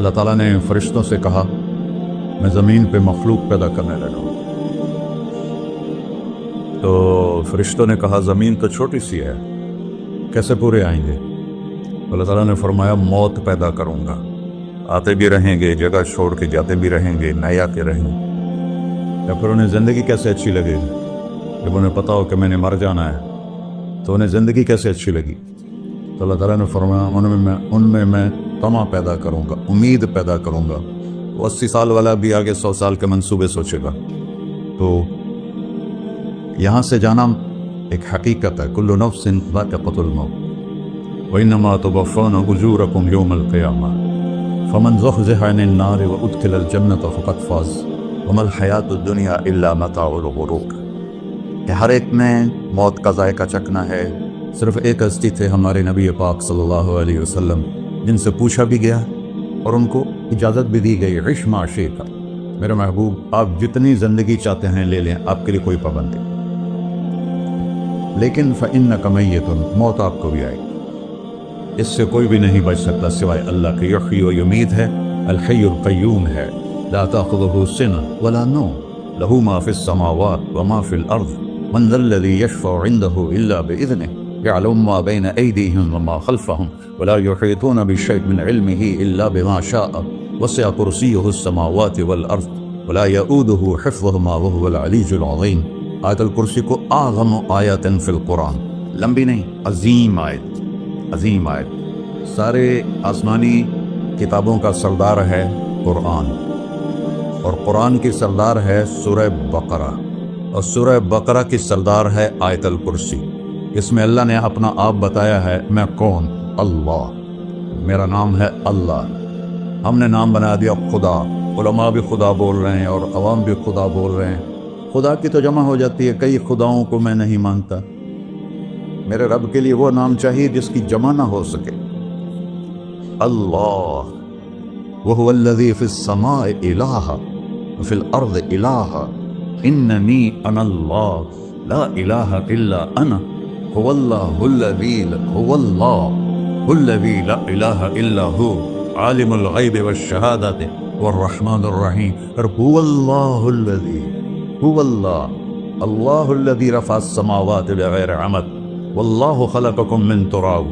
اللہ تعالیٰ نے فرشتوں سے کہا میں زمین پہ مخلوق پیدا کرنے لگا ہوں۔ تو فرشتوں نے کہا زمین تو چھوٹی سی ہے، کیسے پورے آئیں گے؟ اللہ تعالیٰ نے فرمایا موت پیدا کروں گا، آتے بھی رہیں گے، جگہ چھوڑ کے جاتے بھی رہیں گے، نئے آتے رہیں گے۔ یا پھر انہیں زندگی کیسے اچھی لگے گی؟ جب انہیں پتا ہو کہ میں نے مر جانا ہے تو انہیں زندگی کیسے اچھی لگی؟ تو اللہ تعالیٰ نے فرمایا ان میں میں طمع پیدا کروں گا، امید پیدا کروں گا۔ وہ 80 سال والا بھی آگے 100 سال کے منصوبے سوچے گا۔ تو یہاں سے جانا ایک حقیقت ہے، کل نفس ذائقۃ الموت وانما توفون اجورکم یوم القیامہ فمن زحزح عن النار وادخل الجنۃ فقد فاز وما الحیاۃ الدنیا الا متاع الغرور، کہ ہر ایک میں موت کا ذائقہ چکھنا ہے۔ صرف ایک ہستی تھے ہمارے نبی پاک صلی اللہ علیہ وسلم، جن سے پوچھا بھی گیا اور ان کو اجازت بھی دی گئی، عش ما شئت، میرے محبوب آپ جتنی زندگی چاہتے ہیں لے لیں، آپ کے لیے کوئی پابندی، لیکن فإنک میت، موت آپ کو بھی آئے گی، اس سے کوئی بھی نہیں بچ سکتا سوائے اللہ کے۔ یحیی و یمیت ہے، الحی القیوم ہے، لا تأخذہ سنہ ولا نوم، لہ ما فی السماوات وما فی الارض، من ذا الذی یشفع عنده الا بإذنہ، يعلم ما بين أيديهم وما خلفهم ولا يحيطون بشيء من علمه إلا بما شاء وسع كرسيه السماوات والأرض ولا يؤوده حفظهما وهو العلي العظيم۔ آیت الکرسی کو اعظم آیت فی القرآن، لمبی نہیں، عظیم آیت، عظیم آیت۔ سارے آسمانی کتابوں کا سردار ہے قرآن، اور قرآن کی سردار ہے سورہ بقرہ، اور سورہ بقرہ کی سردار ہے آیت الکرسی۔ اس میں اللہ نے اپنا آپ بتایا ہے، میں کون؟ اللہ، میرا نام ہے اللہ۔ ہم نے نام بنا دیا خدا، علماء بھی خدا بول رہے ہیں اور عوام بھی خدا بول رہے ہیں۔ خدا کی تو جمع ہو جاتی ہے، کئی خداؤں کو میں نہیں مانتا۔ میرے رب کے لیے وہ نام چاہیے جس کی جمع نہ ہو سکے۔ اللہ، وہو الذی فی السماء الہ وفی الارض الہ، اننی انا اللہ لا الہ الا انا، هو الله الذي لا إله إلا هو عالم الغيب والشهادة والرحمن الرحيم۔ هو الله الذي رفع السماوات بغير عمد والله خلقكم من تراب،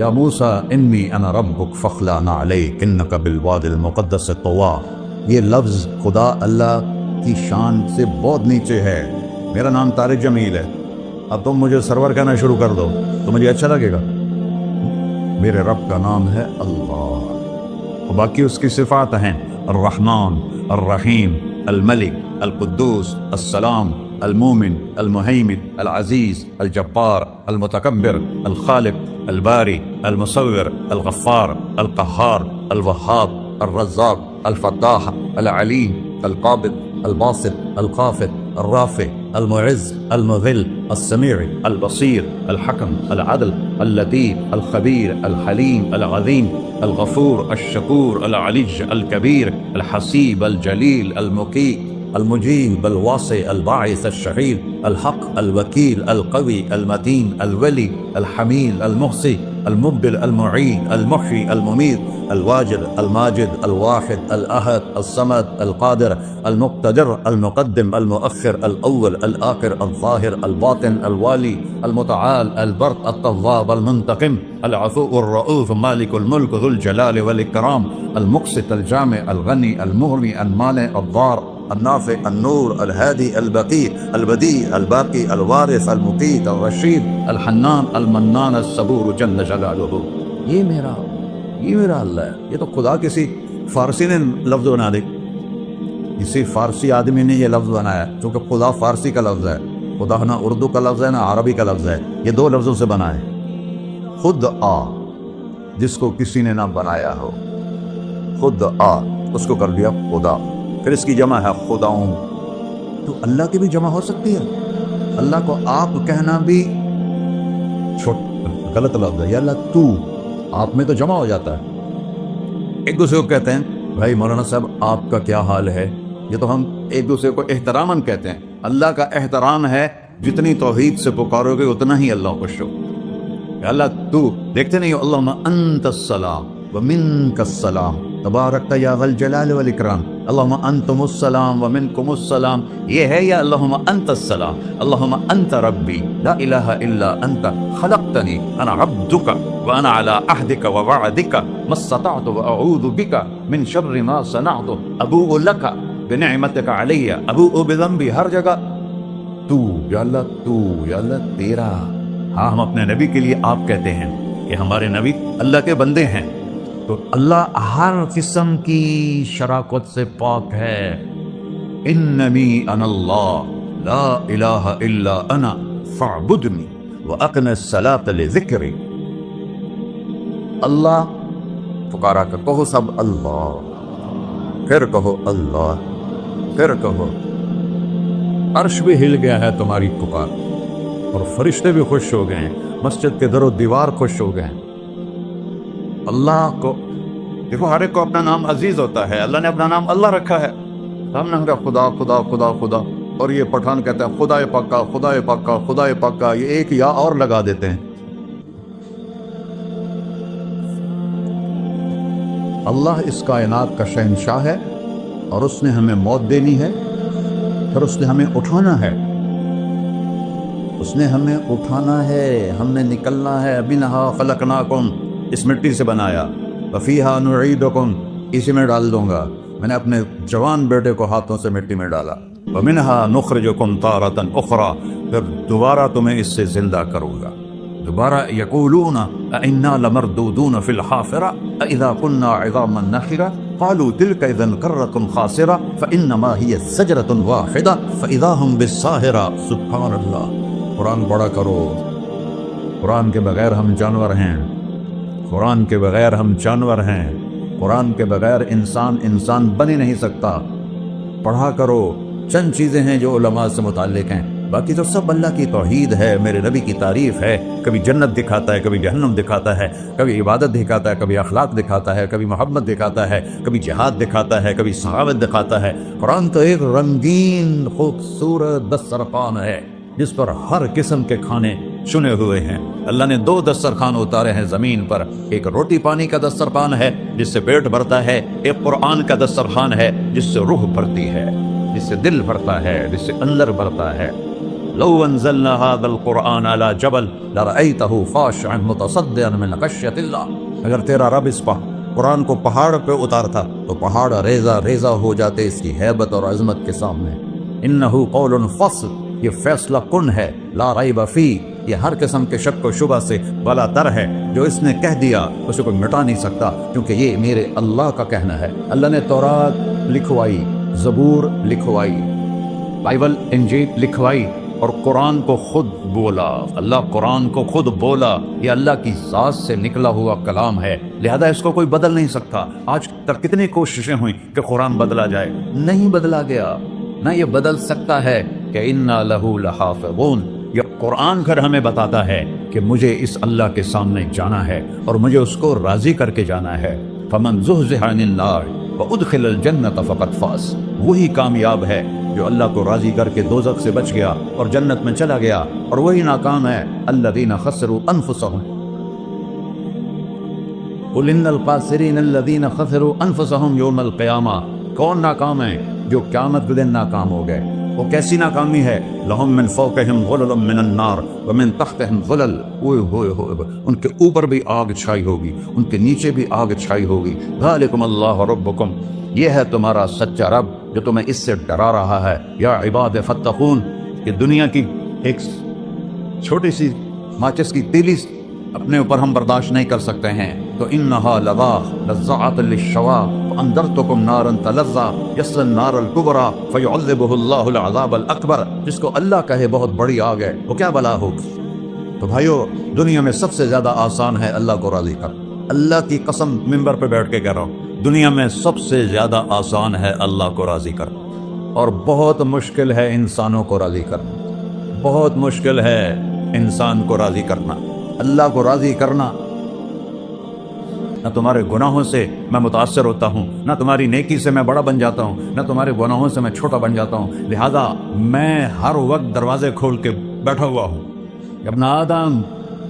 يا موسى إني أنا ربك فاخلع عليك إنك بالوادي المقدس طوى۔ یہ لفظ خدا اللہ کی شان سے بہت نیچے ہے۔ میرا نام طارق جمیل ہے، اب تم مجھے سرور کہنا شروع کر دو تو مجھے اچھا لگے گا؟ میرے رب کا نام ہے اللہ، اور باقی اس کی صفات ہیں الرحمن، الرحیم، الملک، القدوس، السلام، المومن، المہیمن، العزیز، الجبار، المتکبر، الخالق، الباری، المصور، الغفار، القہار، الوہاب، الرزاق، الفتاح، العلیم، القابض، الباسط، الخافض، الرافع، المعز، المذل، السميع، البصير، الحكم، العدل، اللطيف، الخبير، الحليم، العظيم، الغفور، الشكور، العلي الكبير، الحسيب، الجليل، المقيت، المجيب، الواسع، الباعث، الشهيد، الحق، الوكيل، القوي، المتين، الولي، الحميد، المحصي، المبدل، المعين، المحيي، المميت، الواجد، الماجد، الواحد، الأحد، الصمد، القادر، المقتدر، المقدم، المؤخر، الأول، الآخر، الظاهر، الباطن، الوالي، المتعال، البر، التواب، المنتقم، العفو، الرؤوف، مالك الملك، ذو الجلال والإكرام، المقسط، الجامع، الغني، المغني، المانع، الضار، النافع، النور، الهادي، البقي، البديع، الباقي، الوارث، المقيت، الرشيد، الحنان، المنان، الصبور جل جلالہ۔ یہ میرا اللہ ہے۔ یہ تو خدا کسی فارسی نے لفظ بنا دی، کسی فارسی آدمی نے یہ لفظ بنایا، چونکہ خدا فارسی کا لفظ ہے، خدا نہ اردو کا لفظ ہے نہ عربی کا لفظ ہے، یہ دو لفظوں سے بنا ہے۔ خود آ، جس کو کسی نے نہ بنایا ہو، خود آ، اس کو کر دیا خدا۔ پھر اس کی جمع ہے خداؤں، تو اللہ کی بھی جمع ہو سکتی ہے۔ اللہ کو آپ کہنا بھی غلط لفظ ہے، یا اللہ تو، آپ میں تو جمع ہو جاتا ہے۔ ایک دوسرے کو کہتے ہیں بھائی مولانا صاحب آپ کا کیا حال ہے، یہ تو ہم ایک دوسرے کو احتراماً کہتے ہیں۔ اللہ کا احترام ہے جتنی توحید سے پکارو گے اتنا ہی اللہ خوش ہو۔ اللہ تو دیکھتے نہیں ہو، اللہم انت السلام، ومنك السلام تبارکت یا ذا الجلال والاکرام اللہم انتم السلام ومنکم السلام. یہ ہے یا اللہم انت السلام اللہم انت ربی لا الہ الا انت خلقتنی انا عبدک وانا على عہدک ووعدک ما استطعت واعوذ بک من شر ما صنعت ابوء لک بنعمتک علی ابوء بذنبی. ہر جگہ تو یا اللہ تیرا. ہاں ہم اپنے نبی کے لیے آپ کہتے ہیں کہ ہمارے نبی اللہ کے بندے ہیں، تو اللہ ہر قسم کی شراکت سے پاک ہے. اننی انا اللہ لا الہ الا انا فاعبدنی واقم الصلاۃ لذکری. اللہ پکارا کر کہو سب اللہ، پھر کہو اللہ، پھر کہو. عرش بھی ہل گیا ہے تمہاری پکار، اور فرشتے بھی خوش ہو گئے ہیں، مسجد کے در و دیوار خوش ہو گئے ہیں. اللہ کو دیکھو، ہر ایک کو اپنا نام عزیز ہوتا ہے. اللہ نے اپنا نام اللہ رکھا ہے. ہم نے کہا خدا خدا خدا خدا، اور یہ پٹھان کہتا ہے خدا پاکا خدا پاکا خدا پاکا. یہ ایک یا اور لگا دیتے ہیں. اللہ اس کائنات کا شہنشاہ ہے، اور اس نے ہمیں موت دینی ہے، پھر اس نے ہمیں اٹھانا ہے. اس نے ہمیں اٹھانا ہے، ہم نے نکلنا ہے. منہا خلقناکم، اس مٹی سے بنایا. وفیہا نعیدکم، اسی میں ڈال دوں گا. میں نے اپنے جوان بیٹے کو ہاتھوں سے مٹی میں ڈالا. ومنہا نخرجکم تارۃ اخری، پھر دوبارہ تمہیں اس سے زندہ کروں گا. دوبارہ یقولون انا لمردودون فی الحافرہ اذا كنا عظاما نخرہ قالوا تلك اذا کرۃ خاسرہ فانما هي شجرۃ واحدہ فاذا هم بالساہرہ. سبحان اللہ. قرآن پڑھا کرو. قرآن کے بغیر ہم جانور ہیں، قرآن کے بغیر ہم جانور ہیں، قرآن کے بغیر انسان بن ہی نہیں سکتا. پڑھا کرو. چند چیزیں ہیں جو علماء سے متعلق ہیں، باقی تو سب اللہ کی توحید ہے، میرے نبی کی تعریف ہے. کبھی جنت دکھاتا ہے، کبھی جہنم دکھاتا ہے، کبھی عبادت دکھاتا ہے، کبھی اخلاق دکھاتا ہے، کبھی محبت دکھاتا ہے، کبھی جہاد دکھاتا ہے، کبھی سخاوت دکھاتا ہے. قرآن تو ایک رنگین خوبصورت دسترخوان ہے جس پر ہر قسم کے کھانے چنے ہوئے ہیں. اللہ نے 2 دسترخوان اتارے ہیں زمین پر. ایک روٹی پانی کا دسترخوان ہے جس سے پیٹ بھرتا ہے، ایک قرآن کا دسترخوان ہے جس سے روح بھرتی ہے، جس سے دل بھرتا ہے، جس سے اندر بھرتا ہے. لو انزلنا هذا القرآن على جبل لرأيته خاشعا متصدعا من خشية اللہ. اگر تیرا رب اس قرآن کو پہاڑ پہ اتارتا تو پہاڑ ریزہ ریزہ ہو جاتے اس کی ہیبت اور عظمت کے سامنے. انه قول فصل، یہ فیصلہ کن ہے. لا ریب فیہ، یہ ہر قسم کے شک و شبہ سے بلا تر ہے. جو اس نے کہہ دیا اسے کوئی مٹا نہیں سکتا، کیونکہ یہ میرے اللہ کا کہنا ہے. اللہ نے تورات لکھوائی، زبور لکھوائی، بائبل انجیل لکھوائی، اور قرآن کو خود بولا. اللہ قرآن کو خود بولا. یہ اللہ کی ذات سے نکلا ہوا کلام ہے، لہذا اس کو کوئی بدل نہیں سکتا. آج تک کتنی کوششیں ہوئیں کہ قرآن بدلا جائے، نہیں بدلا گیا. نہ یہ بدل سکتا ہے کہ انا لہو لحافظون. یہ قرآن گھر ہمیں بتاتا ہے کہ مجھے اس اللہ کے سامنے جانا ہے اور مجھے اس کو راضی کر کے جانا ہے. فمن زحزح عن النار وادخل الجنة فقد فاز. وہی کامیاب ہے جو اللہ کو راضی کر کے دوزخ سے بچ گیا اور جنت میں چلا گیا، اور وہی ناکام ہے الذین خسروا انفسهم. قل ان الخاسرین الذین خسروا انفسهم یوم القیامہ. کون ناکام ہے؟ جو قیامت کے دن ناکام ہو گئے. وہ کیسی ناکامی ہے؟ لہم من فوقہم ظلل من النار ومن تحتہم ظلل. ان کے اوپر بھی آگ چھائی ہوگی، ان کے نیچے بھی آگ چھائی ہوگی. ذالکم اللہ ربکم، یہ ہے تمہارا سچا رب جو تمہیں اس سے ڈرا رہا ہے. یا عباد فاتقون، کہ دنیا کی ایک چھوٹی سی ماچس کی تیلی اپنے اوپر ہم برداشت نہیں کر سکتے ہیں. تو انہا لظا نزاعۃ للشوا فانذرتکم نارا تلظی یصلی النار الکبری فیعذبہ اللہ العذاب الاکبر. جس کو اللہ کہے بہت بڑی آگ ہے، وہ کیا بلا ہوگی. تو بھائیو، دنیا میں سب سے زیادہ آسان ہے اللہ کو راضی کر. اللہ کی قسم ممبر پہ بیٹھ کے کہہ رہا ہوں، دنیا میں سب سے زیادہ آسان ہے اللہ کو راضی کر، اور بہت مشکل ہے انسانوں کو راضی کرنا. بہت مشکل ہے انسان کو راضی کرنا. اللہ کو راضی کرنا، نہ تمہارے گناہوں سے میں متاثر ہوتا ہوں، نہ تمہاری نیکی سے میں بڑا بن جاتا ہوں، نہ تمہارے گناہوں سے میں چھوٹا بن جاتا ہوں. لہذا میں ہر وقت دروازے کھول کے بیٹھا ہوا ہوں. ابن آدم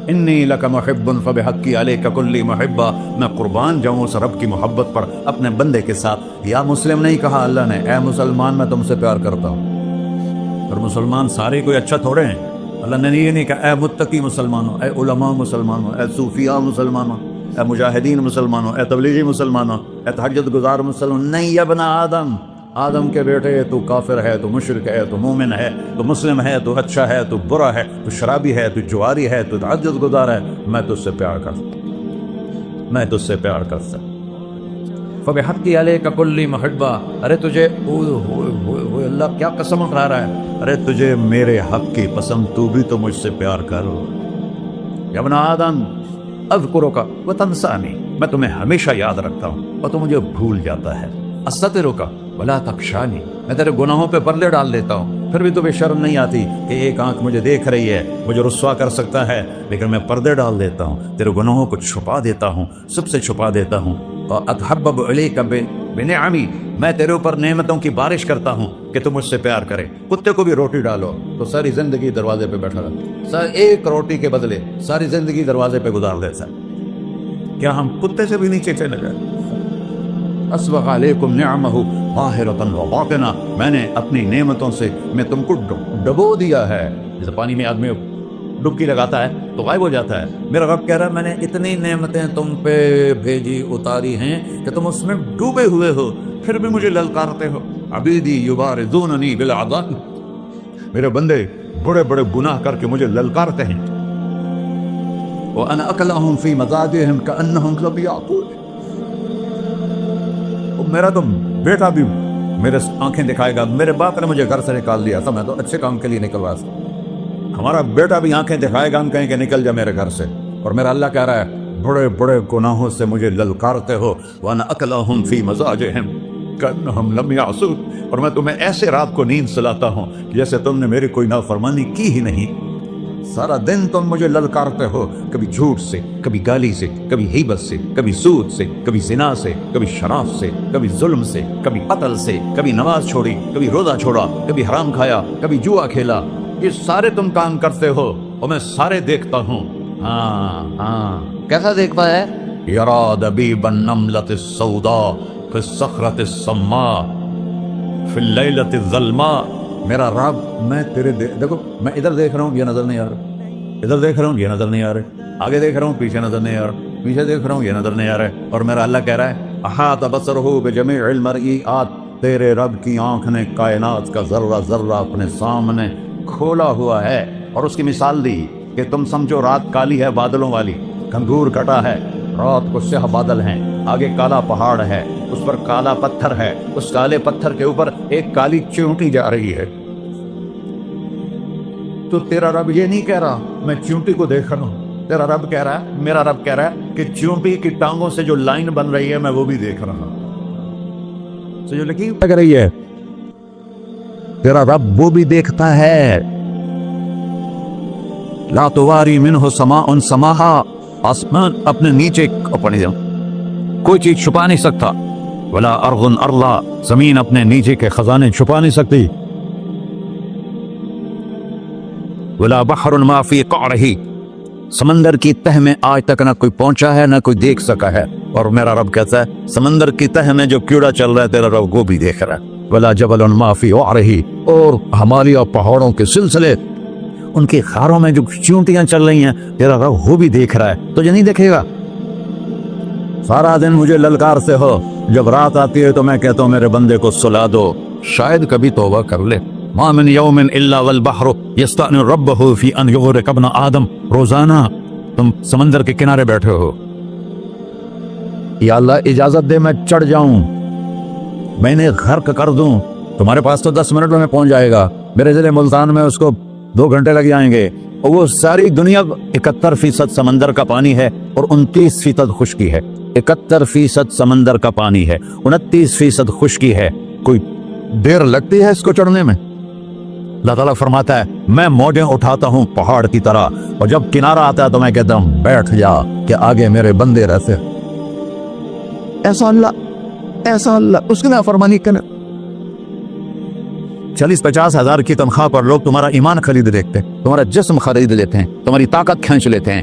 انی لک محب فبحقی علیک کلی محبہ، میں قربان جاؤں اس رب کی محبت پر اپنے بندے کے ساتھ۔ یا مسلم نہیں کہا اللہ نے، اے مسلمان میں تم سے پیار کرتا ہوں۔ اور مسلمان سارے کوئی اچھا تھوڑے ہیں، اللہ نے یہ نہیں کہا اے متقی مسلمانوں، اے علماء مسلمانوں، اے صوفیاء مسلمانوں، اے مجاہدین مسلمانوں، اے تبلیغی مسلمانوں، اے تہجد گزار مسلمان، نہیں یا ابن آدم، آدم کے بیٹے تو کافر ہے، تو مشرک ہے، تو مومن ہے، تو مسلم ہے، تو اچھا ہے، تو برا ہے، تو شرابی ہے، تو جواری ہے، تو تہجد گزار ہے، میں تجھ سے پیار کرتا ہوں، میں تجھ سے پیار کرتا ہوں۔ فبحقی علیک کلی محبہ، ارے تجھے اوہ اللہ کیا قسم اٹھا رہا ہے، ارے تجھے میرے حق کی قسم، تو بھی تو مجھ سے پیار کر۔ یا ابن آدم اذکرک وتنسانی، میں تمہیں ہمیشہ یاد رکھتا ہوں اور تو مجھے بھول جاتا ہے۔ استترک ولا تخشانی، میں تیرے گناہوں پہ پردے ڈال دیتا ہوں، پھر بھی تمہیں شرم نہیں آتی کہ ایک آنکھ مجھے دیکھ رہی ہے، مجھے رسوا کر سکتا ہے، لیکن میں پردے ڈال دیتا ہوں، تیرے گناہوں کو چھپا دیتا ہوں، سب سے چھپا دیتا ہوں۔ اتحبب الیک بنعمی، میں تیرے اوپر نعمتوں کی بارش کرتا ہوں کہ تم مجھ سے پیار کرے۔ کتے کو بھی روٹی ڈالو تو ساری زندگی دروازے پہ بیٹھا رہتا، ایک روٹی کے بدلے ساری زندگی دروازے پہ گزار دیتا، کیا ہم کتے سے بھی نیچے چلے گئے؟ اسبغ علیکم نعمہ ظاہرۃ و باطنہ، میں نے اپنی نعمتوں سے میں تم کو ڈبو دیا ہے، جیسے پانی میں آدمی ڈبکی لگاتا ہے تو غائب ہو جاتا ہے۔ میرا رب کہہ رہا ہے میں نے اتنی نعمتیں تم پہ بھیجی اتاری ہیں کہ تم اس میں ڈوبے ہوئے ہو، پھر بھی مجھے للکارتے ہو۔ عبیدی یبارزوننی بالعذاب، میرے بندے بڑے بڑے گناہ کر کے مجھے للکارتے ہیں۔ وَأَنَا أَكْلَهُمْ فِي مَزَاجِهِمْ كَأَنَّهُمْ لَمْ يَعْقُلُونَ، میرا تو بیٹا بھی میرے آنکھیں دکھائے گا، میرے باپ نے مجھے گھر سے نکال دیا تھا، میں تو اچھے کام کے لیے نکلوا تھا، ہمارا بیٹا بھی آنکھیں دکھائے گا، ہم کہیں کہ نکل جا میرے گھر سے، اور میرا اللہ کہہ رہا ہے بڑے بڑے گناہوں سے مجھے للکارتے ہو۔ وَأَنَا أَكْلَهُمْ فِي مَزَاجِهِمْ كَأَنَّهُمْ لَمْ يَعْصُونَ، اور میں تمہیں ایسے رات کو نیند سلاتا ہوں جیسے تم نے میری کوئی نافرمانی کی ہی نہیں۔ سارا دن تم مجھے للکارتے ہو، کبھی جھوٹ سے، کبھی گالی سے، کبھی غیبت سے، کبھی سود سے، کبھی زنا سے، کبھی شراب سے، کبھی ظلم سے، کبھی قتل سے، کبھی نماز چھوڑی، کبھی روزہ چھوڑا، کبھی حرام کھایا، کبھی جوا کھیلا، یہ سارے تم کام کرتے ہو اور میں سارے دیکھتا ہوں۔ ہاں کیسا دیکھتا ہے؟ یرا دبیب النملۃ السوداء فی الصخرۃ الصماء فی اللیلۃ الظلماء، میرا رب میں تیرے دیکھو، میں ادھر دیکھ رہا ہوں یہ نظر نہیں آ رہا، ادھر دیکھ رہا ہوں یہ نظر نہیں آ رہا، آگے دیکھ رہا ہوں پیچھے نظر نہیں آ رہا، پیچھے دیکھ رہا ہوں یہ نظر نہیں آ رہا ہے، اور میرا اللہ کہہ رہا ہے احاط بصرہ بجمیع المرئیات، تیرے رب کی آنکھ نے کائنات کا ذرہ ذرہ اپنے سامنے کھولا ہوا ہے۔ اور اس کی مثال دی کہ تم سمجھو رات کالی ہے بادلوں والی، کھنگور کٹا ہے، رات کو سیاہ بادل ہیں، آگے کالا پہاڑ ہے، اس پر کالا پتھر ہے، اس کالے پتھر کے اوپر ایک کالی چیونٹی جا رہی ہے، تو تیرا رب یہ نہیں کہہ رہا میں چیونٹی کو دیکھ رہا ہوں، تیرا رب کہہ رہا ہے، میرا رب کہہ رہا ہے کہ چیونٹی کی ٹانگوں سے جو لائن بن رہی ہے میں وہ بھی دیکھ رہا ہوں، جو لکیر لگ رہی ہے تیرا رب وہ بھی دیکھتا ہے۔ لا تواری منہ سماء سماہا، آسمان اپنے نیچے کوئی چیز چھپا نہیں سکتا، ولا ارض ارضا، زمین اپنے نیچے کے خزانے چھپا نہیں سکتی، ولا بحر ما فی قعرہ، سمندر کی تہ میں آج تک نہ کوئی پہنچا ہے نہ کوئی دیکھ سکا ہے، اور میرا رب کہتا ہے سمندر کی تہ میں جو کیڑا چل رہا ہے تیرا رب وہ بھی دیکھ رہا ہے، ولا جبل ما فی وعرہ، اور ہمالیہ پہاڑوں کے سلسلے ان کی خاروں میں جو چیونٹیاں چل رہی ہیں تیرا رب وہ بھی دیکھ رہا ہے، تجھے نہیں دیکھے گا؟ سارا دن مجھے للکارتے ہو، جب رات آتی ہے تو میں کہتا ہوں میرے بندے کو سلا دو، شاید کبھی توبہ کر لے۔ ما من یوم الا والبحر یستأذن ربہ فی ان یغرق ابن آدم، روزانہ تم سمندر کے کنارے بیٹھے ہو، یا اللہ اجازت دے میں چڑھ جاؤں، میں نے غرق کر دوں، تمہارے پاس تو 10 منٹ میں پہنچ جائے گا، میرے ضلع ملتان میں اس کو 2 گھنٹے لگ جائیں گے، اور وہ ساری دنیا 71% سمندر کا پانی ہے اور 29% خشکی ہے، 71% سمندر کا پانی ہے، 29% خشکی ہے، کوئی دیر لگتی ہے اس کو چڑھنے میں؟ اللہ تعالیٰ فرماتا ہے میں موجیں اٹھاتا ہوں پہاڑ کی طرح، اور جب کنارہ آتا ہے تو میں کہتا ہوں بیٹھ جا کہ آگے میرے بندے رہتے۔ ایسا اللہ اس کی نافرمانی کرے۔ 40-50 ہزار کی تنخواہ پر لوگ تمہارا ایمان خرید لیتے ہیں، تمہارا جسم خرید لیتے ہیں، تمہاری طاقت کھینچ لیتے ہیں،